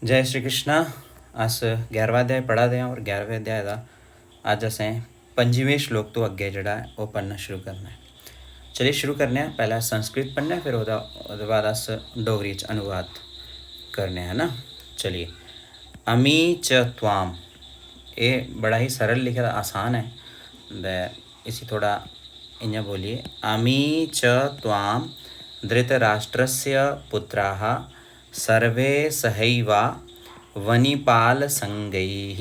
जय श्री कृष्णा। अस 11वां अध्याय पढ़ा दे और 11वें अध्याय का अज असें 25वें श्लोक तो अगे जोड़ा है वह पढ़ना शुरू करना है। चलिए शुरू करने हैं। पहले संस्कृत पढ़ना है, फिर उसके बाद अस डोगरी च अनुवाद करने है ना। चलिए, अमी च त्वाम, ये बड़ा ही सरल लिखे आसान है। इसी थोड़ा इ'यां बोलिए, अमी च त्वाम धृतराष्ट्रस्य पुत्राः सर्वे सहैवा वनिपालसंगैः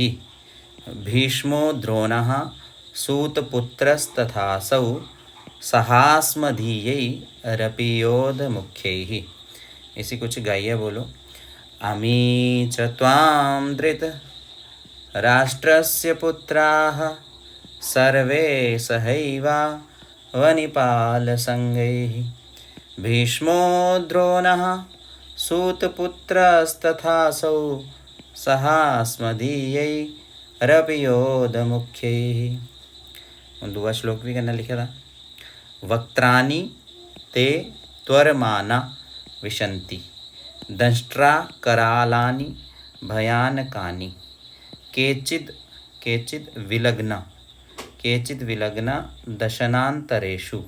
भीष्मो द्रोणः सूतपुत्रस्तथासौ सहास्मदीयैरपि योधमुख्यैः। इसी कुछ गाइए, बोलो। अमी च त्वां धृतराष्ट्रस्य पुत्राः सर्वे सहैवा वनिपालसंगैः भीष्मो द्रोणः सूतपुत्रस्तथासौ सहास्मदीयैरपि योधमुख्यैः। दूसरा श्लोक भी करना लिखा था। वक्त्राणि ते त्वरमाना विशन्ति दंष्ट्रा करालानि भयानकानि केचिद् विलग्ना दशनान्तरेषु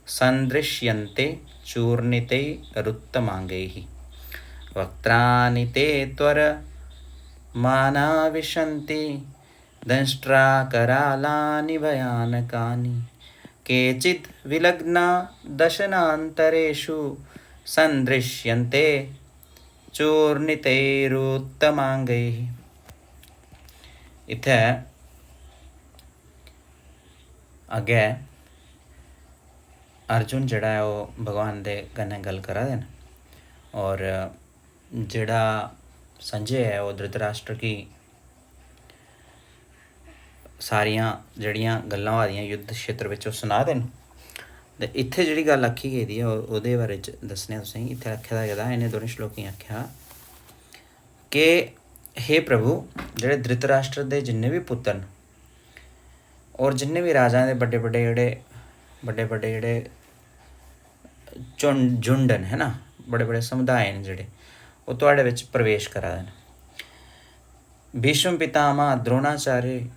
सन्दृश्यन्ते चूर्णितैरुत्तमाङ्गैः। वक्त्राणि ते त्वरमाना विशन्ति दंष्ट्रा करालानि भयानकानि केचिद् विलग्ना दशनान्तरेषु सन्दृश्यन्ते चूर्णितैरुत्तमाङ्गैः। इत्थै अगे अर्जुन जड़ा है वो भगवान दे कन्नै गल करा दे न, और जड़ा संजय है वो धृतराष्ट्र की सारियां जड़ियां गल्लां होआ दियां युद्ध क्षेत्र विच सुना दे न। ते इत्थे जिहड़ी गल आखी गेदी है ओहदे बारे च दस्सने तुसेंगी। इत्थे आखेआ गेदा इन्हें दोनों श्लोकें आखेआ कि हे प्रभु, जेह्ड़े धृतराष्ट्र दे जिन्ने भी पुत्तर न और जिन्ने भी राजा दे बड्डे बड्डे जेह्ड़े झुंड न, है ना, बड़े बड़े समुदाय न जेह्ड़े, वो तुहाड़े विच प्रवेश करा दे न। भीष्म पितामह द्रोणाचार्य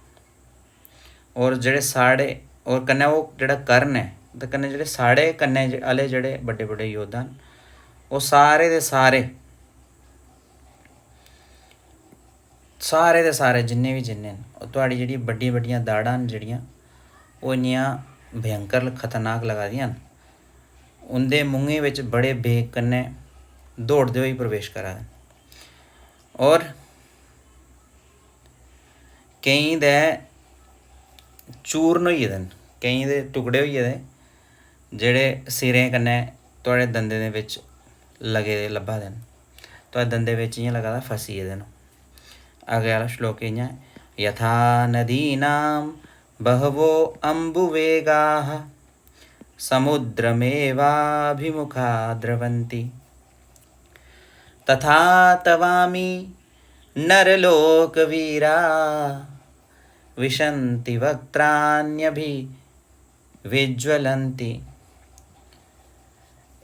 और जेह्ड़े साढ़े और कन्नै वो जेह्ड़ा कर्ण है ते कन्नै जेह्ड़े साढ़े कन्नै आह्ले जेह्ड़े बड्डे बड्डे योद्धा न, ओह् सारे दे सारे जिन्ने न, ओह् तुहाड़ी जेह्ड़ी बड्डियां बड्डियां दाड़ां न जेह्ड़ियां, ओह् इन्नियां भयंकर खतरनाक लगा दियां न। उंदे मूहें बिच बड़े बेग कन्नै दौड़दे होई प्रवेश करा दे। और केईं दे चूर्ण होई गेदे न, केईं दे टुकड़े होई गेदे जेह्ड़े सिरें कन्नै तुहाड़े दंदें दे बिच लगे दे लब्भा दे न। तुहाड़े दंदें बिच इ'यां लगा दा फसी गेदे न। अगे आह्ला श्लोक इ'यां है, यथा नदीनां बहवो अम्बुवेगाः समुद्रमेवाभिमुखा द्रवन्ति तथा तवामि नरलोकवीरा विशन्ति वक्त्राण्यभिविज्वलन्ति।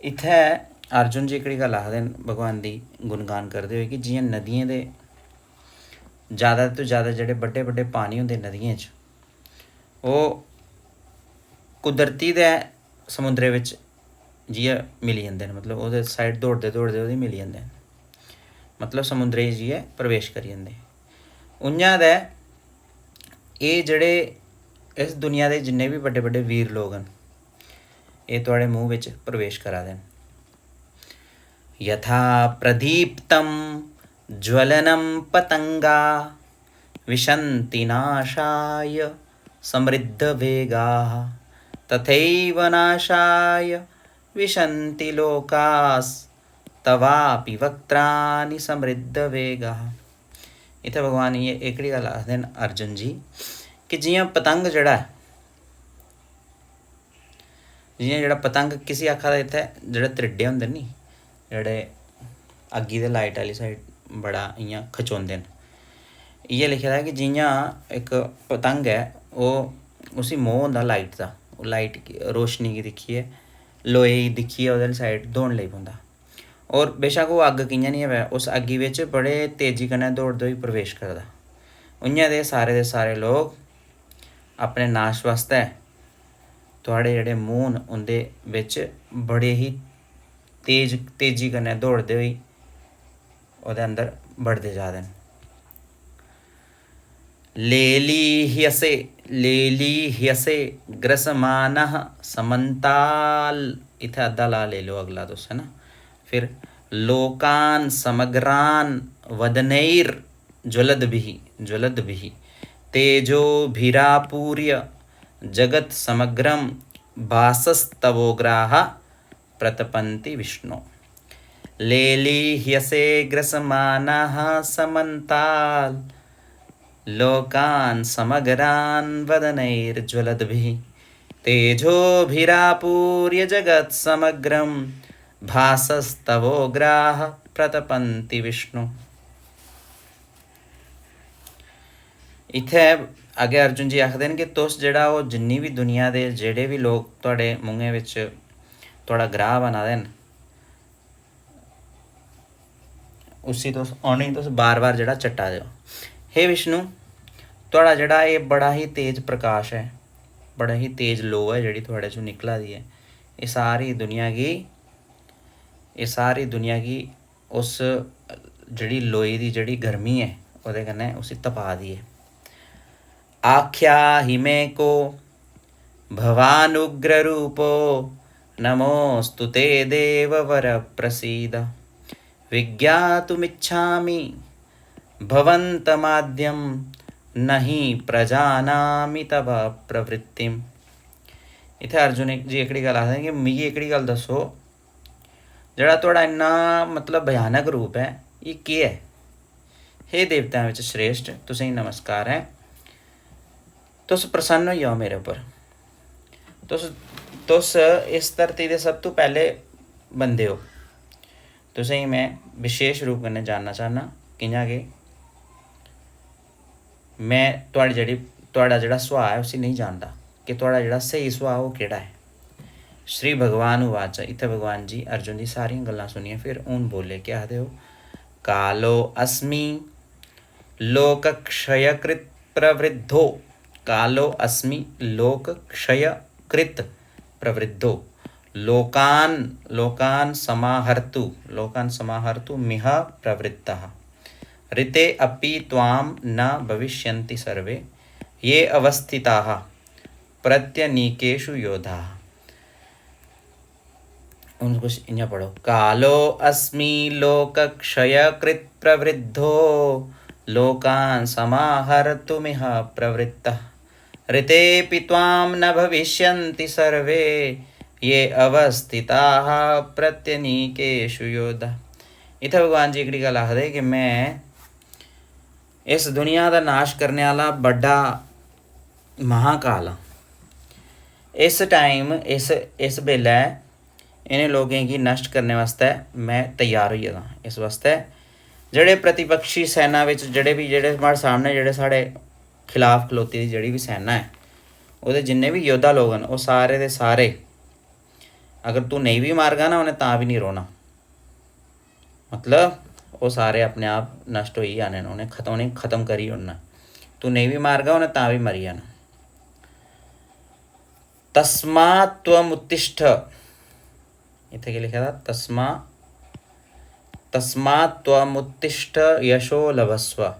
इत्थै अर्जुन जी एह्कड़ी गल्ल आखदे न भगवान दी गुणगान करदे होए कि जियां नदियें दे ज़्यादा तो ज़्यादा जेह्ड़े बड्डे बड्डे पानी होंदे नदियें च, ओह् कुदरती दे समुंदरे बिच जि'यां मिली जंदे न, मतलब ओह्दे साइड दौड़दे दौड़दे ओह्दे मिली जंदे न, मतलब समुंदरे च जाइयै प्रवेश करी जंदे। उ'आं गै एह् जेह्ड़े इस दुनिया दे जिन्ने भी बड्डे बड्डे वीर लोग न, एह् तुहाड़े मूंह बिच प्रवेश करा दे न। यथा प्रदीप्तं ज्वलनं पतंगा विशन्ति नाशाय समृद्धवेगाः तथैव नाशाय विशन्ति लोकास्तवापि वक्त्राणि समृद्धवेगाः। इत्थै भगवान ये एह्कड़ी गल्ल आखदे न अर्जुन जी कि जियां पतंग जेह्ड़ा है, जियां जेह्ड़ा पतंग किसी आखा दा इत्थै जेह्ड़े त्रिड्डे होंदे नी, जेह्ड़े अग्गी दे लाइट आह्ली साइड बड़ा इ'यां खचोंदे न, इ'यै लिखे दा कि जियां इक पतंग है ओह् उसी मोह् होंदा लाइट दा, ओह् लाइट रोशनी गी दिक्खियै लोहे गी दिक्खियै ओह्दे आह्ली साइड दौड़न लगी पौंदा। और बेशक वो अग्ग कि'यां निं होवै उस अग्गी बिच बड़े तेजी कन्नै दौड़दे होई प्रवेश करदा। उ'आं दे सारे लोग अपने नाश वास्तै थुआढ़े जेह्ड़े मूंह न उं'दे बिच बड़े ही तेजी कन्नै दौड़दे होई ओह्दे अंदर बढ़दे जा दे न। लेलीह्यसे ग्रसमानः समन्ताल, इत्थै अद्धा ला ले लो अगला तुस, है ना। फिर लोकान समग्रान वदनैर ज्वलद्भिः तेजोभिरापूर्य जगत् समग्रम भासस्तवोग्राः प्रतपन्ति विष्णु। लेलीह्यसे ग्रसमानः समन्ताल लोकान् समग्रान् वदनैर्ज्वलद्भिः तेजोभिरापूर्य जगत् समग्रम भासस्तवोग्राः प्रतपन्ति विष्णु। इत्थै अगे अर्जुन जी आखदे न कि तुस जेह्ड़ा ओह् जिन्नी भी दुनिया दे जेह्ड़े भी लोग थुआढ़े मूहें बिच थुआढ़ा ग्राह बना दे न उसी तुस उ'नेंगी तुस बार बार जेह्ड़ा चट्टा दे ओ। हे विष्णु, थुआढ़ा जेह्ड़ा एह् बड़ा ही तेज प्रकाश है, बड़ा ही तेज लो है जेह्ड़ी थुआढ़े चों निकला दी है, एह् सारी दुनिया गी उस जेह्ड़ी लोई दी जेह्ड़ी गर्मी है ओह्दे कन्नै उसी तपा दी है। आख्या हिमे को भवानुग्ररूपो नमोस्तु ते देववर प्रसीद विज्ञातुमिच्छामि भवन्तमाद्यं नहीं प्रजानामि तव प्रवृत्तिम। इत्थै अर्जुन जी एह्कड़ी गल्ल आखदे कि मिगी एह्कड़ी गल्ल दस्सो जेह्ड़ा थुआढ़ा इन्ना मतलब भयानक रूप है एह् केह् है। हे देवतां बिच श्रेष्ठ, तुसेंगी नमस्कार है, तुस प्रसन्न होई जाओ मेरे उप्पर। तुस इस धरती दे सब तो पैह्ले बंदे हो। तुसेंगी मैं विशेष रूप कन्नै जानना चाह्न्ना, कि'यां कि मैं थुआढ़ा जेह्ड़ा सुभाऽ है उसी नहीं जानदा कि थुआढ़ा जेह्ड़ा स्हेई सुभाऽ ओह् केह्ड़ा है। श्री भगवान उवाच, इत्थै भगवान जी अर्जुन दी सारियां गल्लां सुनियै फिर हून बोले, केह् आखदे हो। कालो अस्मि लोकक्षयकृत् प्रवृद्धो, कालो अस्मि लोकक्षयकृत् प्रवृद्धो लोकान् समाहर्तु मिह प्रवृत्तः ऋते अपि त्वां न भविष्यन्ति सर्वे ये अवस्थिताः प्रत्यनीकेषु योधाः। उनको इ'यां पढ़ो। कालो अस्मि लोकक्षयकृत् प्रवृद्धो लोकान् समाहर्तुमिह प्रवृत्तः ऋतेऽपि त्वां न भविष्यन्ति सर्वे ये अवस्थिताः प्रत्यनीकेषु योधाः। इत्थै भगवान जी एह्कड़ी गल्ल आखदे कि मैं इस दुनिया दा नाश करने आह्ला बड्डा महाकाल आं। इस टाइम इस बेल्लै इनें लोगें गी नष्ट करने वास्तै मैं तैयार होई गेदा। इस वास्तै जेह्ड़े प्रतिपक्षी सैना बिच जेह्ड़े साढ़े सामने जेह्ड़े साढ़े खिलाफ खलोती दी जेह्ड़ी भी सैना है ओह्दे जिन्ने भी योद्धा लोग न ओह् सारे दे सारे, अगर तू नहीं भी मारगा ना उन्हें तां भी नहीं रौह्ना, मतलब वो सारे अपने आप नष्ट होई जाने न, उ'नें खत्म करी ओड़ना। तू नहीं भी मारगा उ'नें तां भी मरी जाना। तस्मात् त्वमुत्तिष्ठ, इत्थै केह् लिखे दा, तस्मात् त्वमुत्तिष्ठ यशो लभस्व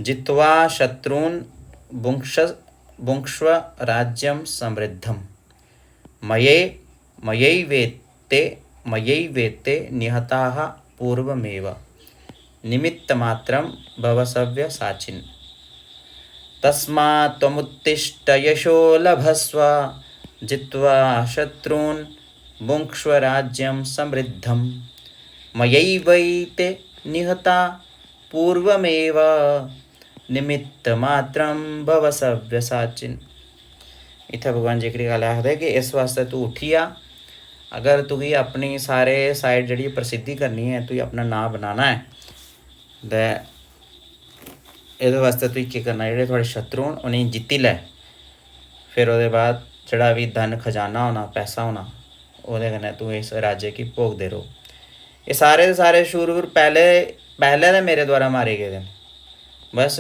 जित्वा शत्रून् भुङ्क्ष्व राज्यं समृद्धम् मयैवेते निहताः पूर्वमेव निमित्तमात्रं भव सव्यसाचिन्। तस्मात् त्वमुत्तिष्ठ यशो लभस्व जित्वा शत्रून् भुङ्क्ष्व राज्यं समृद्धं मयैवैते निहता पूर्वमेव निमित्तमात्रं भव सव्यसाचिन्। इत्थै भगवान जी एह्कड़ी गल्ल आखदे कि इस वास्ते तू उठी आ, अगर तुगी अपनी सारे साइड जेह्ड़ी प्रसिद्धि करनी है, तुगी अपना नांऽ बनाना है ते एह्दे वास्ते तुगी केह् करना, जेह्ड़े थुआढ़े शत्रु न उ'नेंगी जित्ती लै। फिर ओह्दे बाद जेह्ड़ा बी धन खजाना होना, पैसा होना, ओह्दे कन्नै तू इस राज्य गी भोगदे रहो। ये सारे दे सारे शूरवीर पहले पहले तो मेरे द्वारा मारे गए हैं। बस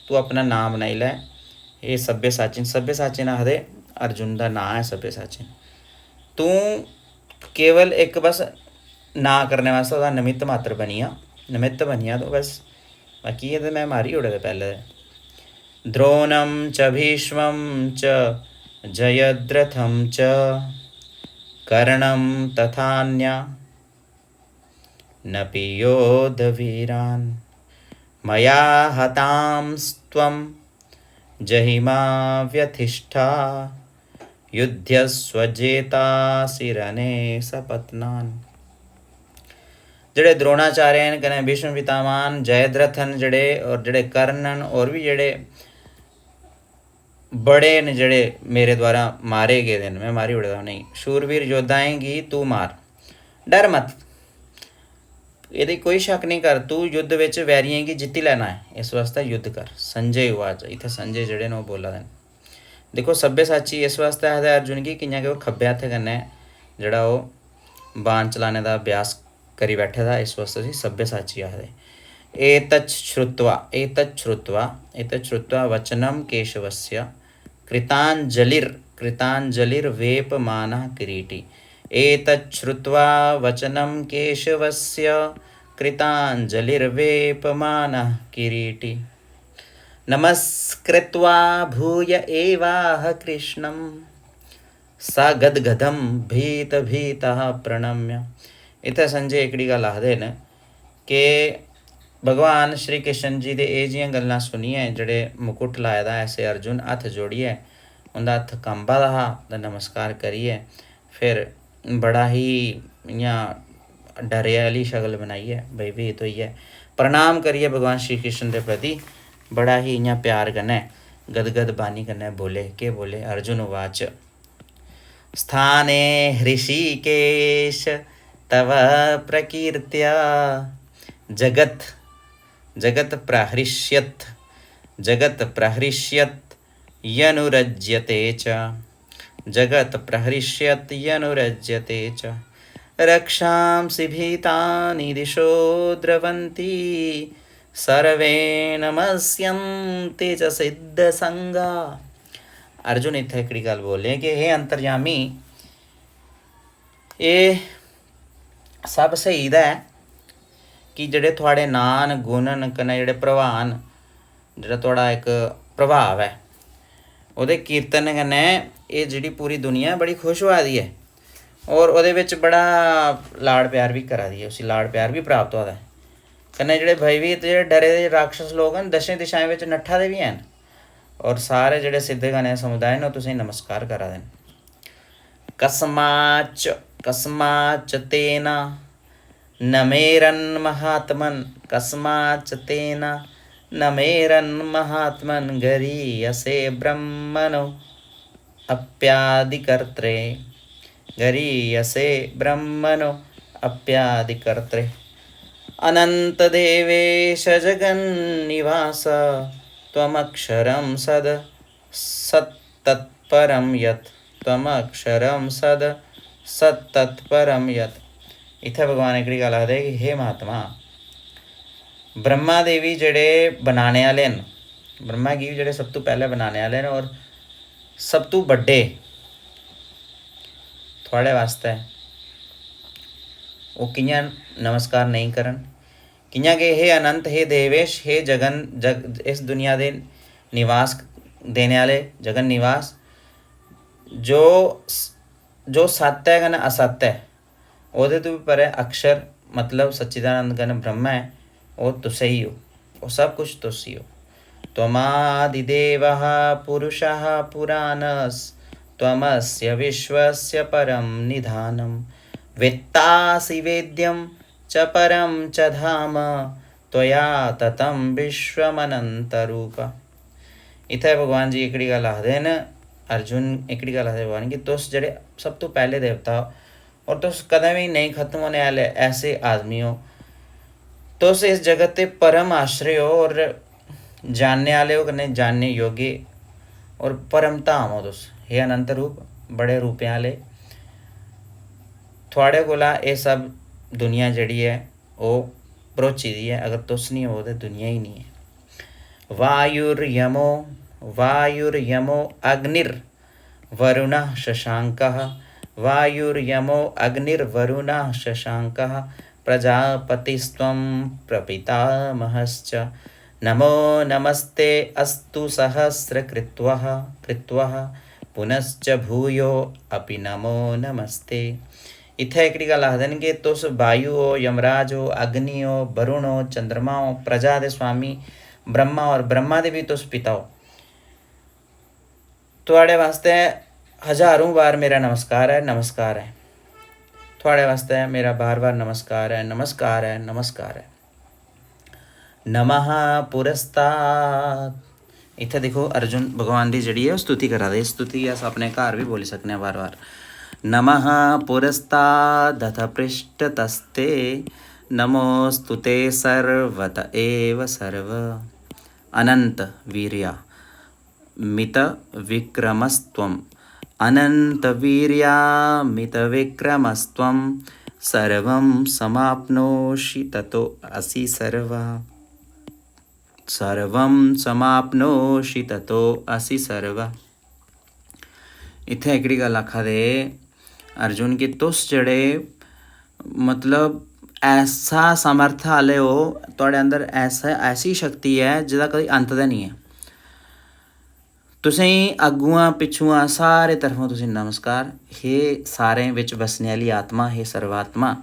तू अपना नाम बनाई लै। ये सभ्यसाचिन आखदे अर्जुन का नाम है सभ्यसाचिन। तू केवल एक बस ना करने वास्ते वह निमित्त मात्र बनिया, निमित्त बनिया तो बस, बाकी ये तो मैं मारी उड़े थे पहले। द्रोणम च भीष्मं च जयद्रथं च कर्णं तथान्या नपि योधवीरान् मया हतांस्त्वं जहिमा व्यथिष्ठा युध्यस्व जेतासि रणे सपत्नान्। जड़े द्रोणाचार्य हैं कने भीष्म पितामह जयद्रथन जड़े और जड़े कर्णन और भी जड़े बड़े ने जड़े मेरे द्वारा मारे गए दिन मैं मारी उड़दा नहीं। शूरवीर योद्धाएं की तू मार, डर मत, ये कोई शक नहीं कर, तू युद्ध विच वैरियां की जित्ती लेना है, इस वास्ते युद्ध कर। संजय उवाच, इत्थे संजय जड़े ने बोला देन। देखो सभ्यसाची इस वास्ते आखदा अर्जुन की कियां कि वो खब्बे हत्थ कन्नै जड़ा वो बाण चलाने का अभ्यास करी बैठे था, इस वास्ते उसी सभ्यसाची आखदे। एतच् श्रुत्वा वचनम केशवस्य कृताञ्जलिर्वेपमानः किरीटी। एतच् श्रुत्वा वचनं केशवस्य कृताञ्जलिर्वेपमानः किरीटी। नमस्कृत्वा भूय एवाह कृष्णं स गदगदं भीतः प्रणम्य। इत्थे संजय एकड़ी गल आखदे न कि भगवान श्री कृष्ण जी दे एह जियां गल्लां सुनिए जड़े मुकुट लाए दा ऐसे अर्जुन हत्थ जोड़िए उंदा हत्थ कंबा दा हा ते नमस्कार करिए फिर बड़ा ही इयां डरे आह्ली शक्ल बनाइए भयभीत होइए प्रणाम करिए भगवान श्री कृष्ण के प्रति बड़ा ही इयां प्यार कन्नै गदगद बानी कन्नै बोले। के बोले? अर्जुन उवाच स्थाने हृषिकेश तव प्रकीर्त्या जगत प्रहृष्यत् यनुरज्यते च रक्षांसि भीतानि दिशो द्रवन्ति सर्वे नमस्यन्ते च सिद्धसंगा। अर्जुन इत्थे एकड़ी गल बोले कि हे अंतर्यामी ये सब सही दा है कि जड़े थोड़े नान गुणन कन्नै जड़े प्रवान जड़ा थोड़ा एक प्रभाव है उहदे कीर्तन कन्नै ये जिहड़ी पूरी दुनिया बड़ी खुश होआ दी है और उहदे विच बड़ा लाड़ प्यार भी करा दी है, उसी लाड़ प्यार भी प्राप्त होआ दा है। कन्नै जेह्ड़े भयभीत जेह्ड़े डरे दे राक्षस लोग न दशें दिशाएं विच नट्ठा दे भी हैन और सारे जेह्ड़े सिद्धे गणे समुदाय न ओह् तुसेंगी नमस्कार करा दे न। कस्माच्च तेन न मेरन् महात्मन् गरीयसे ब्रह्मणो अप्यादिकर्त्रे अनन्तदेवेश जगन्निवास त्वमक्षरं सत्तत्परं यत्। इत्थे भगवान एकड़ी गल आखदे कि हे महात्मा ब्रह्मा देवी जड़े बनाने आह्ले न, ब्रह्मा गी जड़े सब तो पहले बनाने आह्ले न और सब तो बड्डे थोड़े वास्ते वो कियां नमस्कार नहीं करन, कियां कि हे अनंत हे देवेश हे जग इस दुनिया दे निवास देने आह्ले जगन निवास जो सत्य है कन्नै असत्य है ओह्दे तो भी परे अक्षर मतलब सच्चिदानंद कन्नै ब्रह्म है वो तुसे ही हो, वो सब कुछ तुस ही हो। त्वमादिदेवः पुरुषः पुराणस् त्वमस्य विश्वस्य परं निधानं वेत्तासि वेद्यं च परं च धाम त्वया ततं विश्वमनन्तरूप। इत्थे भगवान जी एकड़ी गल आखदे न, अर्जुन एकड़ी गल आखदे भगवान कि तुस जेह्ड़े सब तो पहले देवता हो और तुस कदें भी नहीं खत्म होने आह्ले ऐसे आदमी हो, तुस इस जगत के परम आश्रय हो और जानने आह्ले हो कन्नै जानने योग्य और परम धाम हो तुस। हे अनंत रूप बड़े रूपें आह्ले थुआढ़े कोला एह् सब दुनिया जड़ी है वो भरोची दी है, अगर तुस नहीं हो तो दुनिया ही नहीं है। वायुर्यमो अग्निर्वरुणः शशांकः, वायुर्यमो अग्निर्वरुणः शशांकः, प्रजापतिस्त्वं प्रपितामहश्च, नमो नमस्ते अस्तु सहस्रकृत्वः कृत्वः, पुनश्च भूयो अपि नमो नमस्ते। इत्थै एकड़ी गल आखदे न कि तुस वायु हो, यमराज हो, अग्नि हो, वरुण हो, चंद्रमा हो, प्रजा दे स्वामी ब्रह्मा और ब्रह्मा दे भी तुस पिता हो। थुआढ़े वास्ते हजारों बार मेरा नमस्कार है, नमस्कार है। थुआढ़े वास्ते मेरा बार बार नमस्कार है, नमस्कार है, नमस्कार है। नमः पुरस्तात्। इत्थे देखो अर्जुन भगवान की जिहड़ी है स्तुति करा दे। स्तुति अस अपने घर भी बोली सकने बार बार। नमः पुरस्तादथ पृष्ठतस्ते, नमोस्तुते सर्वत एव सर्व, अनंत वीर्या मित विक्रमस्त्वं, अनंत वीर्या मित विक्रमस्त्वं, सर्वं समाप्नोषि ततो असि सर्वा, सर्वं समाप्नोषि ततो असि सर्वा। इत्थे एकड़ी गल आखा दे अर्जुन कि तुस जड़े मतलब ऐसा समर्थ आले हो, तुहाड़े अंदर ऐसी शक्ति है जिहदा कदी अंत दा नहीं है। तुसें अगुआं पिछुआं सारे तरफों तुसें नमस्कार। हे सारें विच बसने आह्ली आत्मा, हे सर्वात्मा,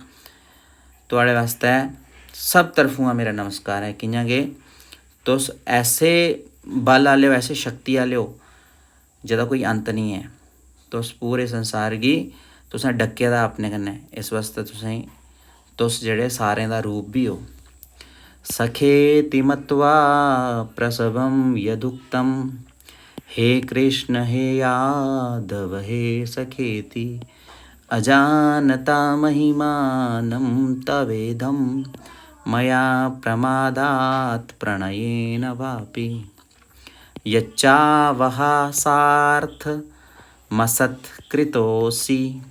तुहाड़े वास्ते सब तरफों मेरा नमस्कार है। कियां कि तुस ऐसे बल आले हो, ऐसे शक्ति आले हो जिहदा कोई अंत नहीं है। तुस पूरे संसार गी तुसें डक्के दा अपने कन्नै, इस वास्ते तुस जेह्ड़े सारें दा रूप भी हो। सखेति मत्वा प्रसवं यदुक्तं, हे कृष्ण हे यादव हे सखेति, अजानता महिमानं तवेदं, मया प्रमादात् प्रणयेन वापि, यच्चावहा सार्थमसत्कृतोऽसि,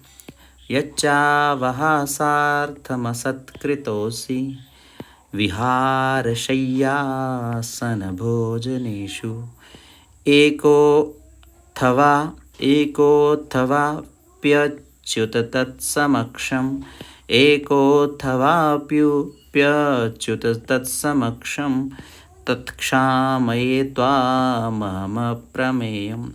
यच्चावहा सार्थमसत्कृतोऽसि, विहारशय्यासनभोजनेषु, एकोऽथवाप्यच्युत तत्समक्षं, एकोऽथवाप्युप्यच्युत तत्समक्षं, तत्क्षामये त्वामहमप्रमेयम्।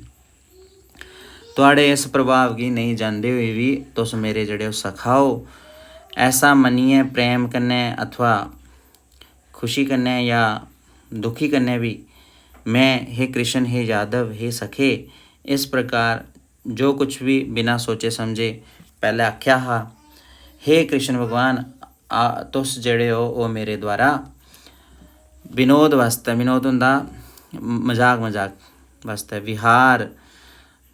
तुहाड़े इस प्रभाव की नहीं जानते हुए भी तुस मेरे जड़े सखाओ, ऐसा मनिए प्रेम कन्नै अथवा खुशी कन्नै या दुखी कन्नै भी मैं, हे कृष्ण हे यादव हे सखे, इस प्रकार जो कुछ भी बिना सोचे समझे पहले आख्या हा। हे कृष्ण भगवान, तुस जड़े हो वो मेरे द्वारा विनोद वास्ते, विनोद हुंदा मजाक वास्ते, विहार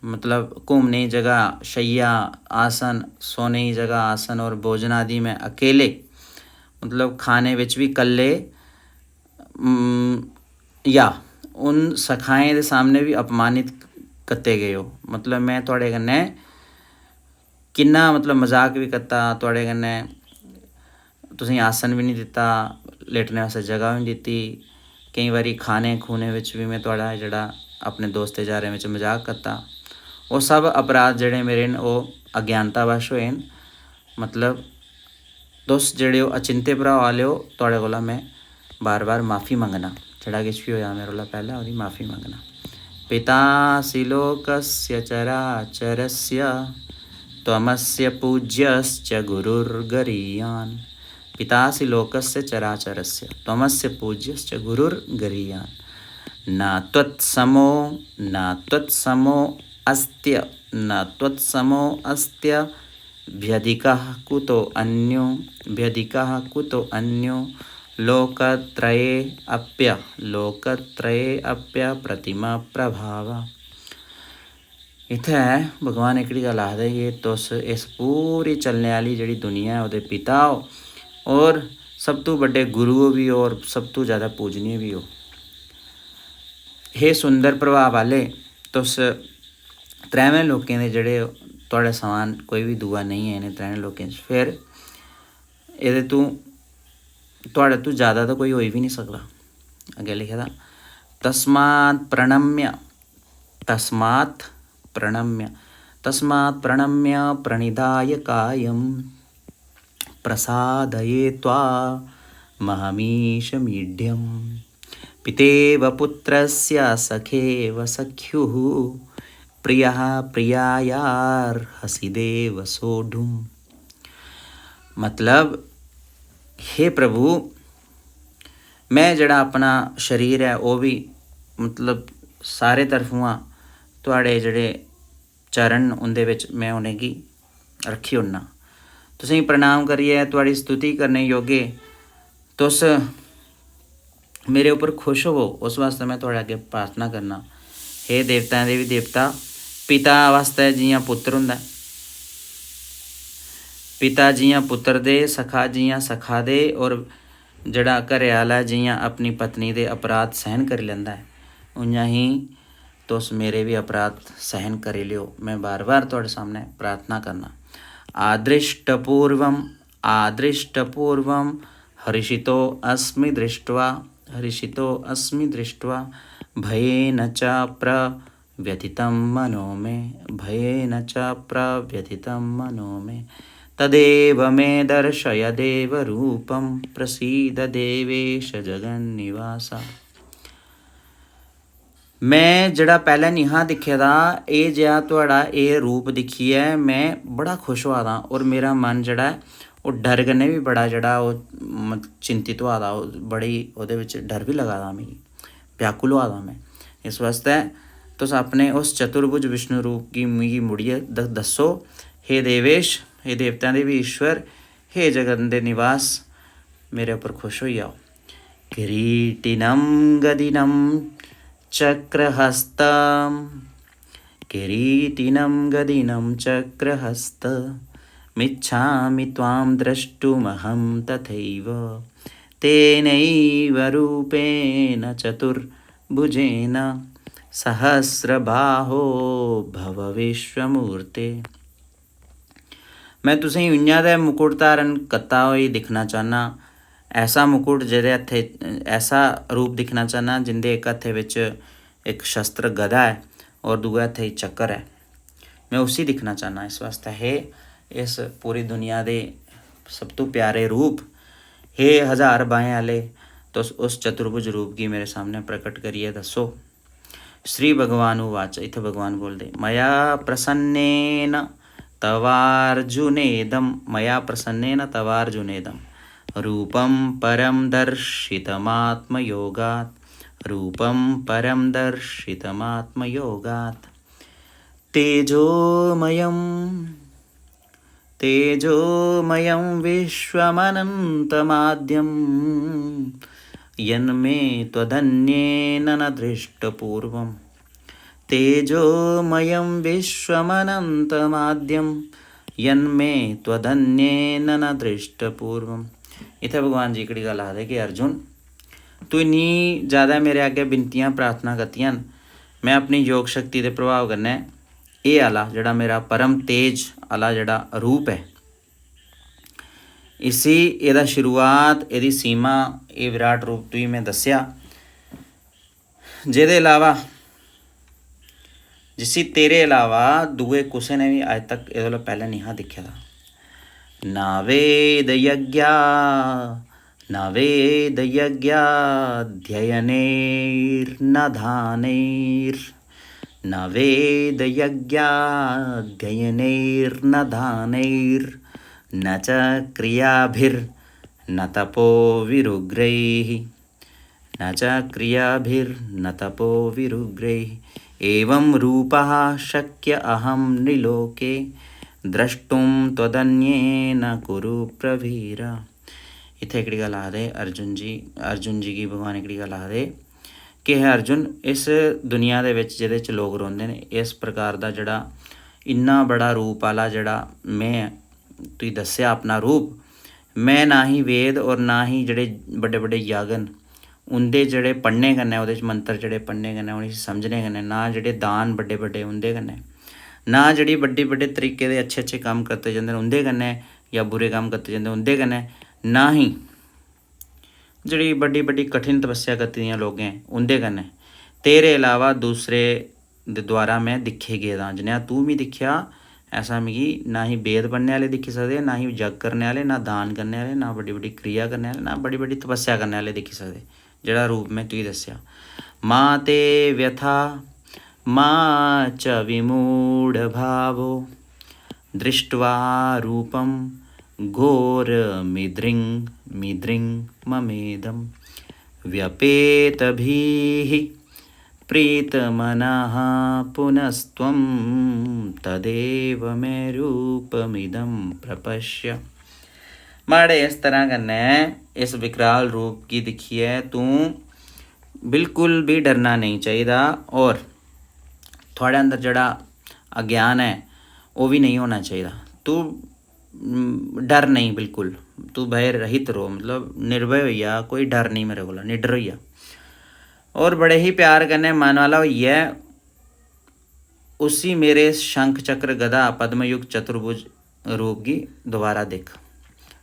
मतलब घूमने की जगह, शैया आसन सोने की जगह आसन, और भोजन आदि में अकेले मतलब खाने विच भी कल्ले, या उन सखाएं दे सामने भी अपमानित कत्ते गए हो। मतलब मैं थोड़े कन्नै किन्ना मतलब मजाक भी करता, थोड़े कन्नै तुसें आसन भी नहीं दिता, लेटने वास्ते जगह भी नहीं दिती, कई बारी खाने खूने विच भी मैं थोड़ा जड़ा अपने दोस्तें यारें विच मजाक करता। वो सब अपराध जड़े मेरे न वो अज्ञानतावश होए न। मतलब तुस जड़े हो अचिंते भ्रा आले हो, थोड़े कोला मैं बार बार माफ़ी मंगना, जड़ा किश भी होया मेरे कोला पैह्लें ओह्दी माफ़ी मंगना। पितासि लोकस्य चराचरस्य, त्वमस्य पूज्यश्च गुरुर्गरीयान्, पितासि लोकस्य चराचरस्य, त्वमस्य पूज्यश्च गुरुर्गरीयान्, न त्वत्समो अस्त्य, न त्वत्समो अस्त्य व्यधिकः कुतो अन्यो, व्यधिकः कुतो अन्यो, लोकत्रये अप्य प्रतिमा प्रभाव। इत्थै भगवान एकड़ी गल आखदे कि तुस इस पूरी चलने आह्ली जेह्ड़ी दुनिया है ओह्दे पिता हो, और सब तो बड्डे गुरु भी हो, और सब तो ज़्यादा पूजनीय भी हो। हे सुंदर प्रभाव आह्ले, तुस त्रैवें लोकें दे जेह्ड़े तुहाड़े समान कोई भी दूआ नहीं है इ'नें त्रैवें लोकें च। फिर ਇਹਦੇ ਤੁਹਾਡੇ ਤੋਂ ज़्यादा तो कोई हो ही भी नहीं सकता। अगे लिखे था तस्मात् प्रणम्य प्रणिधाय कायं प्रसादये त्वा महमीशमीढ्यं पितेव पुत्रस्य सखेव सख्युः प्रियः प्रियायार्हसि देव सोढुं। मतलब हे प्रभु मैं जड़ा अपना शरीर है वो भी मतलब सारे तरफों तुहाड़े जड़े चरण उंदे विच मैं उनेंगी रखी उड़ना। तुसीं प्रणाम करिए तुहाड़ी स्तुति करने योगे तुस मेरे ऊपर खुश हो, उस वास्ते मैं तुहाड़े अगे प्रार्थना करना। हे देवतां दे भी देवता, पिता वास्ते जियां पुत्र हुंदा, पिता जियां पुत्र दे, सखा जियां सखा दे, और जड़ा घरे आला जियां अपनी पत्नी दे अपराध सहन कर लैंदा है, उइयां ही तुस मेरे भी अपराध सहन करी लियो। मैं बार बार तुहाडे सामने प्रार्थना करना। आदृष्टपूर्वम हर्षितो अस्मि दृष्ट्वा भयेन च प्रव्यथितं मनो मे तदेव मे दर्शय देवरूपं प्रसीद देवेश जगन्निवासा। मैं जड़ा पहले नहीं हाँ दिखे दा, ये जिहा तुहाड़ा ये रूप दिखिए मैं बड़ा खुश होआ दा, और मेरा मन जड़ा वो डर कन्नै भी बड़ा जड़ा वो चिंतित होआ दा, बड़ी ओहदे विच डर भी लगा दा, मिगी व्याकुल होआ दा मैं। इस वास्ते तुस अपने उस चतुर्भुज विष्णु रूप की मिगी मुड़िए दस्सो। हे देवेश, हे देवतां दे भी ईश्वर, हे जगन दे निवास, मेरे ऊपर खुश हो जाओ। किरीटिनं गदिनं चक्रहस्त मिच्छामि त्वां द्रष्टुमहं तथैव तेनैव रूपेण चतुर्भुजेन सहस्रबाहो भव विश्वमूर्ते। मैं तुसें उइयां दे मुकुट धारण कत्ता होई दिखना चाहना, ऐसा मुकुट जिहदे हत्थे ऐसा रूप दिखना चाहना जिंदे एक हत्थे विच एक शस्त्र गदा है और दूए हत्थे चक्कर है, मैं उसी दिखना चाहना। इस वास्ते हे इस पूरी दुनिया दे सब तो प्यारे रूप, हे हजार बाहें आले, तो उस चतुर्भुज रूप की मेरे सामने प्रकट करिए दसो। श्री भगवान उवाच, इत्थे भगवान बोलते मया प्रसन्नेन तवार्जुनेदं रूपं परं दर्शितमात्मयोगात् तेजोमयं विश्वमनन्तमाद्यं यन्मे त्वदन्येन न दृष्टपूर्वम्। तेजोमयं विश्वमनन्तमाद्यं यन्मे त्वदन्येन न दृष्टपूर्वम्। इत्थे भगवान जी कड़ी गल आखदे कि अर्जुन, तू इन्नी ज़्यादा मेरे अगे बिनतियां प्रार्थना करतियां, मैं अपनी योग शक्ति के प्रभाव कन्नै एह् आला जड़ा मेरा परम तेज आला जड़ा रूप है, इसी एदा शुरुआत एदी सीमा ये विराट रूप तुई मैं दस्या, जेदे अलावा जिसी तेरे अलावा दुए कुसे ने भी अज तक एह्दे कोला पैह्लें नहीं हा दिक्खे दा। न वेद यज्ञाध्ययनैर्न दानैर्न च क्रियाभिर्न तपोविरुग्रैः एवं रूपः शक्य अहं नृलोके द्रष्टुं त्वदन्येन कुरु प्रवीरा। इत्थे एकड़ी गल आखदे अर्जुन जी की भगवान एकड़ी गल आखदे कि है अर्जुन, इस दुनिया दे विच जिहदे च लोग रौंदे ने, इस प्रकार दा जड़ा इन्ना बड़ा रूप आला जड़ा मैं तुई दस्या अपना रूप, मैं ना ही वेद और ना ही जड़े बड़े बड़े यागन उंदे जड़े पढ़ने कन्नै, ओहदे च मंत्र जड़े पढ़ने कन्नै, उनें समझने कन्नै, ना जड़े दान बड्डे बड्डे उंदे कन्नै, ना जड़ी बड्डे बड्डे तरीके दे अच्छे अच्छे कम्म करते जंदे न उंदे कन्नै, या बुरे कम्म करते जंदे उंदे कन्नै, ना ही जिहड़ी बड़ी बड़ी कठिन तपस्या कीती दियां लोकें उंदे कन्नै तेरे अलावा दूसरे दे द्वारा मैं दिक्खे गेदा जनेहा तू मी दिक्खेआ ऐसा मिगी ना ही वेद पढ़ने आह्ले दिक्खी सकदे, ना ही जग करने आह्ले, ना दान करने आह्ले, ना बड़ी बड़ी क्रिया करने आह्ले, ना बड़ी बड़ी तपस्या करने आह्ले दिक्खी सकदे जेह्ड़ा रूप में तुगी दस्सेआ। मां ते व्यथा मां च विमूढ़ भावो दृष्ट्वा रूपं घोरमिदृङ् ममेदं व्यपेतभिः प्रीतमनः पुनस्त्वं तदेव मे रूपमिदं प्रपश्य। माड़े इस तरह कन्नै इस विकराल रूप की दिखिए तू बिल्कुल भी डरना नहीं चाहिए और थोड़े अंदर जड़ा अज्ञान है वो भी नहीं होना चाहिए। तू डर नहीं, बिल्कुल तू भय रहित रहो, मतलब निर्भय होइया, कोई डर नहीं मेरे को, निडर होइया और बड़े ही प्यार कन्नै मन वाला होइयै उसी मेरे शंख चक्र गदा पद्मयुक्त चतुर्भुज रूप गी दोबारा दिख।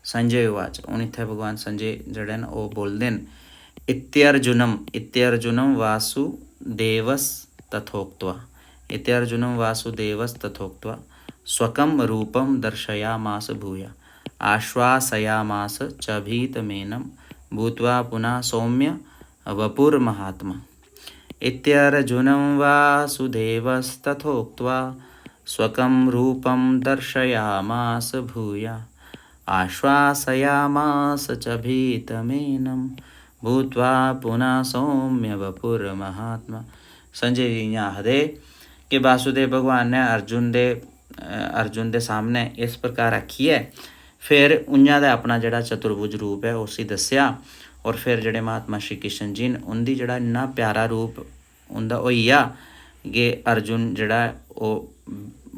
संजय उवाच, हूँ इत्थै भगवान संजय जेह्ड़े न ओह् बोलदे न इत्यर्जुनम वासुदेवस तथोक्त्वा स्वकं रूपं दर्शयामास भूय आश्वासयामास च भीतमेनं भूत्वा पुनः सौम्य वपुर्महात्मा। इत्यर्जुनं वासुदेवस्तथोक्त्वा स्वकं रूपं दर्शयामास भूय आश्वासयामास च भीतमेनं भूत्वा पुनः सौम्य वपुर्महात्मा। संजय जी इ'यां आखदे कि वासुदेव भगवान ने अर्जुन दे सामने इस प्रकार आखिए फिर उ'आं दा अपना जेह्ड़ा चतुर्भुज रूप है उसी दस्सेआ और फिर जेह्ड़े महात्मा श्री कृष्ण जी न उंदी जेह्ड़ा इन्ना प्यारा रूप उंदा होइया कि अर्जुन जेह्ड़ा ओह्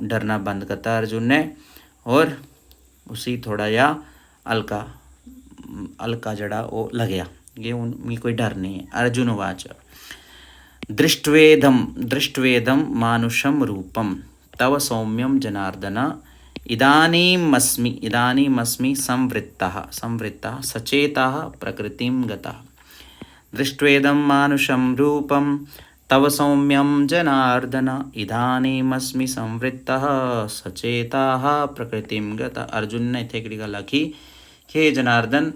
डरना बंद करता अर्जुन ने और उसी थोड़ा जा हल्का जेह्ड़ा ओह् लग्गेआ कि हून मिगी कोई डर नहीं है। अर्जुन उवाच दृष्ट्वेदं मानुषं रूपं तव सौम्यं जनार्दन इदानीमस्मि संवृत्तः सचेतः प्रकृतिं गतः। दृष्ट्वेदं मानुषं रूपं तव सौम्यं जनार्दन इदानीमस्मि संवृत्तः सचेतः प्रकृतिं गतः। अर्जुन ने इत्थे इकड़ी गल आखी कि जनार्दन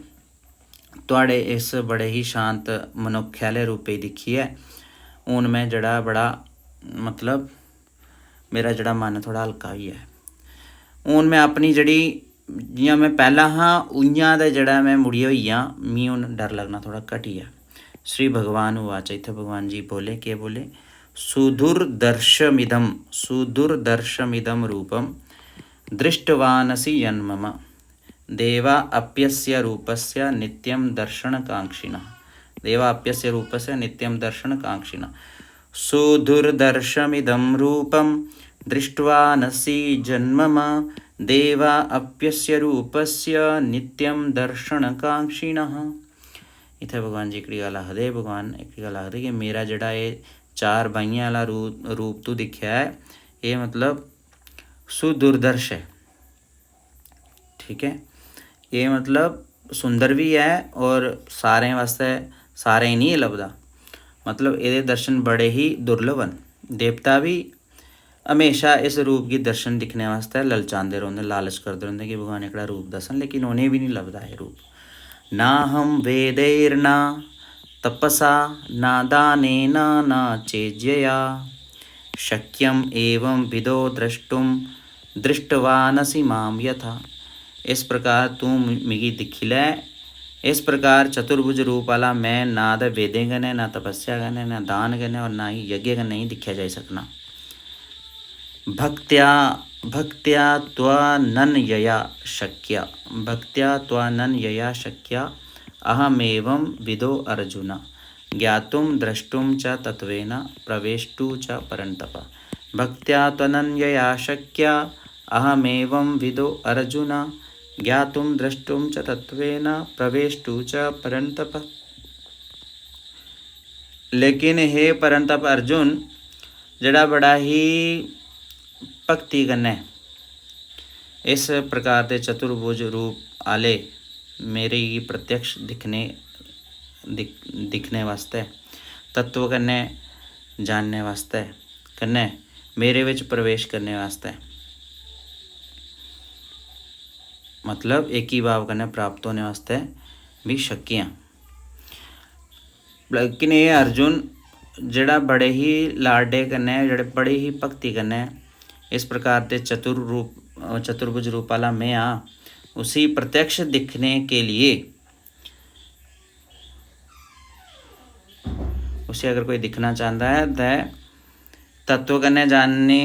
तुहाड़े इस बड़े ही शांत मनुक्ख आह्ले रूपे दिक्खिए हून मैं जड़ा बड़ा मतलब मेरा जड़ा मन थोड़ा हल्का होई है। हून मैं अपनी जड़ी जियां मैं पैह्ला हाँ उ'आं दा जड़ा मैं मुड़ियै होई आं, मी हून डर लगना थोड़ा घटी आ। श्री भगवान उवाच, इत्थे भगवान जी बोले केह् बोले सुदुर्दर्शमिदं रूपं दृष्टवानसि यन्मम देवा अप्यस्य रूपस्य नित्यं दर्शनकाङ्क्षिणः सुदुर्दर्शमिदं रूपं दृष्ट्वानसि जन्मम देवा अप्यस्य रूपस्य नित्यं दर्शनकाङ्क्षिणः। इत्थे भगवान जी एकड़ी गल आखदे, भगवान एकड़ी गल आखदे कि मेरा जेह्ड़ा एह् चार बाहियें आह्ला रूप तू दिक्खेआ है एह् मतलब सुदुर्दर्श है, ठीक है। ये मतलब सुंदर भी है और सारें वास्ते सारें नहीं लभदा, मतलब एह्दे दर्शन बड़े ही दुर्लभ न। देवता भी हमेशा इस रूप गी दर्शन दिक्खने वास्ते ललचांदे रौंह्दे, लालच करदे रौंह्दे कि भगवान एह्कड़ा रूप दस्सन, लेकिन उ'नें भी नहीं लभदा एह् रूप। ना हम वेदैर्ना तपसा ना दानेन ना चेज्यया शक्यम एवं विदो द्रष्टुम दृष्टवानसि माम यथा। इस प्रकार तू मिगी दिक्खी लै, इस प्रकार चतुर्भुज रूप आह्ला मैं ना ते वेदें कन्नै ना तपस्या कन्नै ना दान कन्नै और ना ही यज्ञ कन्नै ही दिक्खेआ जाई सकना। भक्त्या त्वनन्यया शक्या अहमेवं विदो अर्जुन ज्ञातुं द्रष्टुं च तत्त्वेन प्रवेष्टुं च परन्तप। भक्त्या त्वनन्यया शक्या अहमेवं विदो अर्जुन ज्ञातुं द्रष्टुं च तत्त्वेन प्रवेष्टुं च परन्तप। लेकिन हे परन्तप अर्जुन, जड़ा बड़ा ही भक्ति कन्नै इस प्रकार के चतुर्भुज रूप आले मेरे ही प्रत्यक्ष दिखने वास्ते, तत्व कन्नै जानने वास्ते, कन्नै मेरे विच प्रवेश करने वास्ते, मतलब एक ही भाव कन्नै प्राप्त होने वास्ते भी शक्य हाँ। लेकिन ये अर्जुन जड़ा बड़े ही लाडे कन्नै, जड़े बड़े ही भगती कन्नै इस प्रकार के चतुर्भुज रूप वाला मैं हाँ, उसी प्रत्यक्ष दिखने के लिए, उसे अगर कोई दिखना चाहता है तो तत्व कन्नै जानने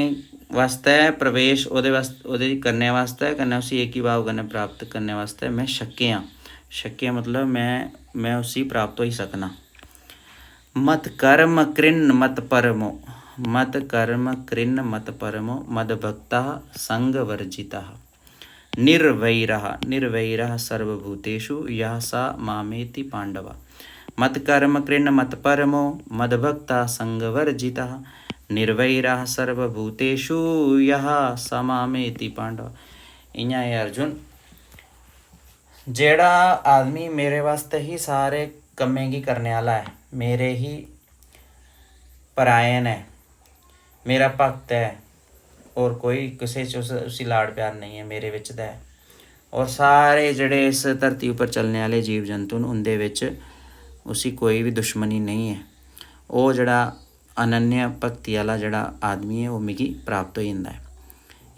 वास्ते, प्रवेश ओदे करने वास्ते, कन्नै उसी एक ही भाव कन्नै प्राप्त करने वास्ते मैं शक्य हाँ। शक्य मतलब मैं उसी प्राप्त हो ही सकना। मत कर्म कृन्न मत परमो, मत कर्म कृन्न मत परमो, मद भक्ता संग वर्जिता, निर्वैरः सर्वभूतेषु यः स मामेति पांडवा। मत कर्म कृन्न मत परमो, मद भक्ता संग वर्जिता, निर्वैरः सर्वभूतेषु यः स मामेति पांडवा। इयां है अर्जुन, जेड़ा आदमी मेरे वास्ते ही सारे कम्में की करने वाला है, मेरे ही परायण है, मेरा भक्त है, और कोई किसी उसी लाड़ प्यार नहीं है, मेरे विच दा है। और सारे जड़े इस धरती उपर चलने वाले जीव जंतु उनदे विच उसी कोई भी दुश्मनी नहीं है। वो जड़ा अनन्य भगती वाला जड़ा आदमी है वो मिगी प्राप्त हो जाता है।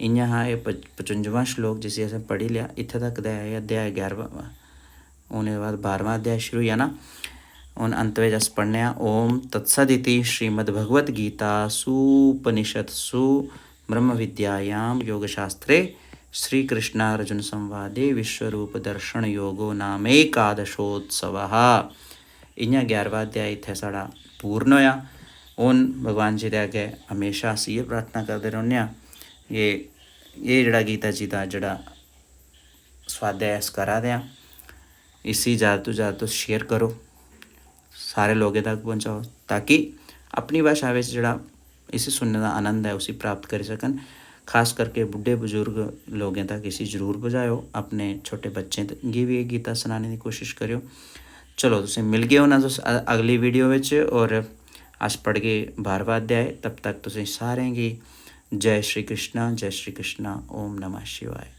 इयां हाँ ये 55वां श्लोक जिसे असें पढ़ी लिया, इत्थे तक दा है अध्याय 11वां, उन्हें बाद 12वां अध्याय शुरू है ना। हूँ अंत में अस पढ़ने ओम तत्सदिति श्रीमद्भगवद गीता सुपनिषत्सु ब्रह्म विद्यायां योगशास्त्रे श्री कृष्णार्जुन संवादे विश्वरूप दर्शन योगो नामेकादशोत्सवः। इयां 11वां अध्याय इत्थे साड़ा पूर्ण होया। हूँ भगवान जी दे अगे हमेशा अस ये प्रार्थना करते रहने, ये जड़ा गीता जी का जड़ा स्वाध्याय अस करा दे, इसी ज़्यादा तो ज़्यादा तो शेयर करो, सारे लोगों तक पहुँचाओ, ताकि अपनी भाषा में जड़ा इसे सुनने का आनंद है उसी प्राप्त कर सकन। खास करके बुढ़े बुजुर्ग लोगों तक इसी जरूर पहुँचाओ, अपने छोटे बच्चे गी भी गीता सुनाने की कोशिश करो। चलो तुम मिल गए हो ना तो अगली वीडियो में, और अस पढ़ गए 12वां अध्याय। तब तक तुम सारें गी जय श्री कृष्णा, जय श्री कृष्णा, ओम नमः शिवाय।